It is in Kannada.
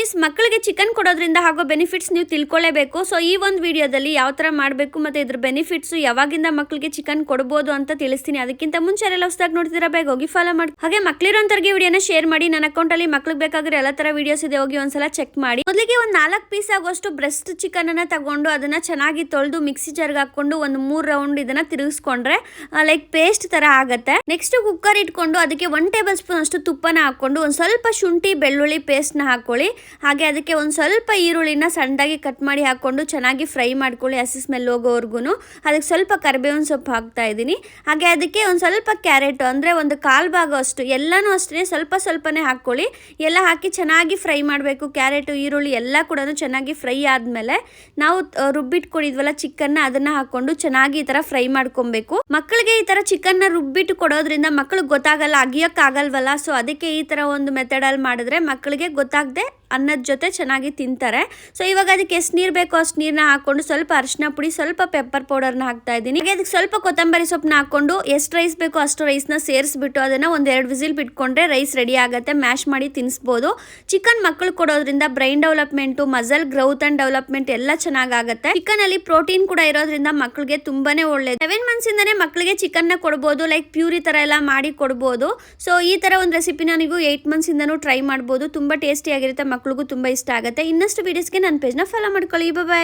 ಮಮ್ಮೀಸ್ ಮಕ್ಕಳಿಗೆ ಚಿಕನ್ ಕೊಡೋದ್ರಿಂದ ಆಗೋ ಬೆನಿಫಿಟ್ಸ್ ನೀವು ತಿಳ್ಕೊಳ್ಳೇಬೇಕು. ಸೊ ಈ ಒಂದು ವಿಡಿಯೋದಲ್ಲಿ ಯಾವ ಥರ ಮಾಡಬೇಕು ಮತ್ತು ಇದ್ರ ಬೆನಿಫಿಟ್ಸು ಯಾವಾಗಿಂದ ಮಕ್ಕಳಿಗೆ ಚಿಕನ್ ಕೊಡ್ಬೋದು ಅಂತ ತಿಳಿಸ್ತೀನಿ. ಅದಕ್ಕಿಂತ ಮುಂಚೆ ಎಲ್ಲ ಹೊಸದಾಗಿ ನೋಡ್ತಿದ್ದೀರಾ ಬೇಗ ಹೋಗಿ ಫಾಲೋ ಮಾಡಿ. ಹಾಗೆ ಮಕ್ಕಳಿರೋಂಥವ್ರಿಗೆ ವಿಡಿಯೋನ ಶೇರ್ ಮಾಡಿ. ನನ್ನ ಅಕೌಂಟಲ್ಲಿ ಮಕ್ಳಿಗೆ ಬೇಕಾಗಿರೋ ಎಲ್ಲ ಥರ ವಿಡಿಯೋಸ್ ಇದೆ, ಹೋಗಿ ಒಂದ್ಸಲ ಚೆಕ್ ಮಾಡಿ. ಮೊದಲಿಗೆ ಒಂದು 4 ಪೀಸ್ ಆಗೋಷ್ಟು ಬ್ರೆಸ್ಟ್ ಚಿಕನನ್ನು ತಗೊಂಡು ಅದನ್ನು ಚೆನ್ನಾಗಿ ತೊಳೆದು ಮಿಕ್ಸಿ ಜಾರ್ಗೆ ಹಾಕ್ಕೊಂಡು ಒಂದು 3 ರೌಂಡ್ ಇದನ್ನು ತಿರುಗಿಸ್ಕೊಂಡ್ರೆ ಲೈಕ್ ಪೇಸ್ಟ್ ಥರ ಆಗುತ್ತೆ. ನೆಕ್ಸ್ಟ್ ಕುಕ್ಕರ್ ಇಟ್ಕೊಂಡು ಅದಕ್ಕೆ 1 ಟೇಬಲ್ ಸ್ಪೂನ್ ಅಷ್ಟು ತುಪ್ಪನ ಹಾಕ್ಕೊಂಡು ಒಂದು ಸ್ವಲ್ಪ ಶುಂಠಿ ಬೆಳ್ಳುಳ್ಳಿ ಪೇಸ್ಟ್ನ ಹಾಕೊಳ್ಳಿ. ಹಾಗೆ ಅದಕ್ಕೆ ಒಂದು ಸ್ವಲ್ಪ ಈರುಳ್ಳಿನ ಸಣ್ಣದಾಗಿ ಕಟ್ ಮಾಡಿ ಹಾಕ್ಕೊಂಡು ಚೆನ್ನಾಗಿ ಫ್ರೈ ಮಾಡ್ಕೊಳ್ಳಿ, ಹಸಿ ಸ್ಮೆಲ್ ಹೋಗೋವರೆಗೂ. ಅದಕ್ಕೆ ಸ್ವಲ್ಪ ಕರಿಬೇವಿನ ಸೊಪ್ಪು ಹಾಕ್ತಾ ಇದ್ದೀನಿ. ಹಾಗೆ ಅದಕ್ಕೆ ಒಂದು ಸ್ವಲ್ಪ ಕ್ಯಾರೆಟು ಅಂದರೆ ಒಂದು 1/4 ಭಾಗ ಅಷ್ಟು ಎಲ್ಲನೂ ಅಷ್ಟೇ ಸ್ವಲ್ಪನೇ ಹಾಕ್ಕೊಳ್ಳಿ. ಎಲ್ಲ ಹಾಕಿ ಚೆನ್ನಾಗಿ ಫ್ರೈ ಮಾಡಬೇಕು. ಕ್ಯಾರೆಟು ಈರುಳ್ಳಿ ಎಲ್ಲ ಕೂಡ ಚೆನ್ನಾಗಿ ಫ್ರೈ ಆದಮೇಲೆ ನಾವು ರುಬ್ಬಿಟ್ಕೊಂಡಿದ್ವಲ್ಲ ಚಿಕನ್ನ ಅದನ್ನು ಹಾಕ್ಕೊಂಡು ಚೆನ್ನಾಗಿ ಈ ಥರ ಫ್ರೈ ಮಾಡ್ಕೊಬೇಕು. ಮಕ್ಕಳಿಗೆ ಈ ಥರ ಚಿಕನ್ನ ರುಬ್ಬಿಟ್ಟು ಕೊಡೋದ್ರಿಂದ ಮಕ್ಕಳಿಗೆ ಗೊತ್ತಾಗಲ್ಲ, ಅಗಿಯೋಕ್ಕಾಗಲ್ವಲ್ಲ. ಸೊ ಅದಕ್ಕೆ ಈ ಥರ ಒಂದು ಮೆಥಡಲ್ಲಿ ಮಾಡಿದ್ರೆ ಮಕ್ಕಳಿಗೆ ಗೊತ್ತಾಗದೆ ಅನ್ನದ ಜೊತೆ ಚೆನ್ನಾಗಿ ತಿಂತಾರೆ. ಸೊ ಇವಾಗ ಅದಕ್ಕೆ ಎಷ್ಟು ನೀರು ಬೇಕೋ ಅಷ್ಟು ನೀರನ್ನ ಹಾಕ್ಕೊಂಡು ಸ್ವಲ್ಪ ಅರಿಶಿನ ಪುಡಿ, ಸ್ವಲ್ಪ ಪೆಪ್ಪರ್ ಪೌಡರ್ನ ಹಾಕ್ತಾ ಇದ್ದೀನಿ. ಹಾಗೆ ಅದಕ್ಕೆ ಸ್ವಲ್ಪ ಕೊತ್ತಂಬರಿ ಸೊಪ್ಪನ್ನ ಹಾಕ್ಕೊಂಡು ಎಷ್ಟು ರೈಸ್ ಬೇಕೋ ಅಷ್ಟು ರೈಸ್ನ ಸೇರಿಸ್ಬಿಟ್ಟು ಅದನ್ನು 1-2 ವಿಸಿಲ್ ಬಿಟ್ಕೊಂಡ್ರೆ ರೈಸ್ ರೆಡಿ ಆಗುತ್ತೆ. ಮ್ಯಾಶ್ ಮಾಡಿ ತಿನ್ನಿಸ್ಬೋದು. ಚಿಕನ್ ಮಕ್ಕಳು ಕೊಡೋದ್ರಿಂದ brain development, muscle growth and development ಎಲ್ಲ ಚೆನ್ನಾಗಾಗುತ್ತೆ. ಚಿಕನ್ ಅಲ್ಲಿ ಪ್ರೋಟೀನ್ ಕೂಡ ಇರೋದ್ರಿಂದ ಮಕ್ಕಳಿಗೆ ತುಂಬಾನೇ ಒಳ್ಳೇದು. 7 ಮಂತ್ಸ್ ಇಂದಾನೆ ಮಕ್ಕಳಿಗೆ ಚಿಕನ್ನ ಕೊಡ್ಬೋದು, ಲೈಕ್ ಪ್ಯೂರಿ ತರ ಎಲ್ಲ ಮಾಡಿ ಕೊಡ್ಬೋದು. ಸೊ ಈ ತರ ಒಂದು ರೆಸಿಪಿನ ನೀವು 8 ಮಂತ್ಸ್ ಇಂದನೂ ಟ್ರೈ ಮಾಡ್ಬೋದು. ತುಂಬಾ ಟೇಸ್ಟಿ ಆಗಿರುತ್ತೆ, ಮಕ್ಕಳಿಗೂ ತುಂಬಾ ಇಷ್ಟ ಆಗುತ್ತೆ. ಇನ್ನಷ್ಟು ವಿಡಿಯೋಸ್ಗೆ ನನ್ನ ಪೇಜ್ನ ಫಾಲೋ ಮಾಡ್ಕೊಳ್ಳಿ. ಬಾಯ್.